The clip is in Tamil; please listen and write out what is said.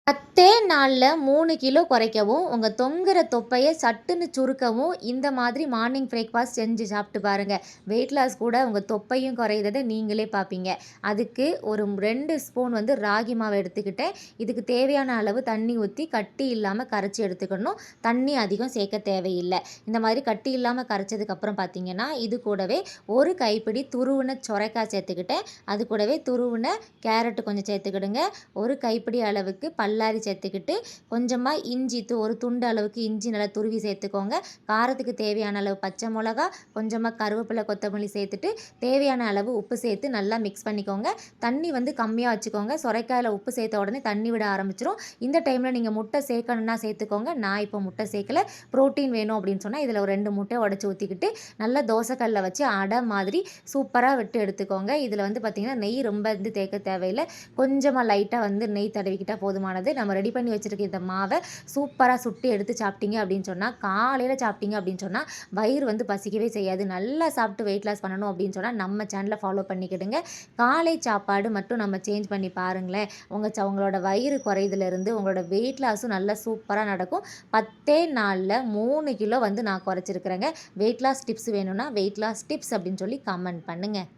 10 நாள்ல 3 கிலோ குறைக்கவும், உங்க தொங்குற தொப்பைய சட்டுன்னு சுருக்கவும், இந்த மாதிரி மார்னிங் பிரேக்ஃபாஸ்ட் செஞ்சு சாப்பிட்டு பாருங்க. வெயிட் லாஸ் கூட உங்க தொப்பையும் குறையிறத நீங்களே பார்ப்பீங்க. அதுக்கு ஒரு 2 ஸ்பூன் ராகி மாவு எடுத்துக்கிட்டேன். இதுக்கு தேவையான அளவு தண்ணி ஊத்தி கட்டி இல்லாம கரைச்சி எடுத்துக்கணும். தண்ணி அதிகம் சேர்க்க தேவையில்ல. இந்த மாதிரி கட்டி இல்லாம கரைச்சதுக்கப்புறம் பார்த்தீங்கன்னா, இது கூடவே ஒரு கைப்பிடி துருவுன சொரைக்காய் சேர்த்துக்கிட்டேன். அது கூடவே துருவுன கேரட் கொஞ்சம் சேர்த்துக்கிடுங்க. ஒரு கைப்பிடி அளவுக்கு பல்லாரி சேர்த்துக்கிட்டு, கொஞ்சமாக இஞ்சி ஒரு துண்டு அளவுக்கு இஞ்சி நல்லா துருவி சேர்த்துக்கோங்க. காரத்துக்கு தேவையான அளவு பச்சை மிளகா, கொஞ்சமாக கருவேப்பிலை கொத்தமல்லி சேர்த்துட்டு தேவையான அளவு உப்பு சேர்த்து நல்லா மிக்ஸ் பண்ணிக்கோங்க. தண்ணி கம்மியாக வச்சுக்கோங்க. சுரைக்காயில் உப்பு சேர்த்த உடனே தண்ணி விட ஆரம்பிச்சிரும். இந்த டைமில் நீங்கள் முட்டை சேர்க்கணுன்னா சேர்த்துக்கோங்க. நான் இப்போ முட்டை சேர்க்கல. ப்ரோட்டீன் வேணும் அப்படின்னு சொன்னால் இதில் ஒரு 2 முட்டை உடச்சி ஊற்றிக்கிட்டு நல்லா தோசைக்கல்லில் வச்சு அடை மாதிரி சூப்பராக விட்டு எடுத்துக்கோங்க. இதில் பார்த்திங்கன்னா நெய் ரொம்ப தேய்க்க தேவையில்லை. கொஞ்சமாக லைட்டாக நெய் தடவிக்கிட்டால் போதுமானது. நம்ம ரெடி பண்ணி வச்சுருக்க இந்த மாவை சூப்பராக சுட்டு எடுத்து சாப்பிட்டீங்க அப்படின்னு சொன்னால், காலையில் சாப்பிட்டீங்க அப்படின்னு சொன்னால் வயிறு பசிக்கவே செய்யாது. நல்லா சாப்பிட்டு வெயிட் லாஸ் பண்ணணும் அப்படின்னு சொன்னால் நம்ம சேனலை ஃபாலோ பண்ணிக்கிடுங்க. காலை சாப்பாடு மட்டும் நம்ம சேஞ்ச் பண்ணி பாருங்களேன். உங்களோட வயிறு குறையிறதுலேருந்து உங்களோட வெயிட் லாஸும் நல்லா சூப்பராக நடக்கும். 10 நாளில் 3 கிலோ நான் குறைச்சிருக்கிறேங்க. வெயிட் லாஸ் டிப்ஸ் வேணும்னா வெயிட் லாஸ் டிப்ஸ் அப்படின்னு சொல்லி கமெண்ட் பண்ணுங்கள்.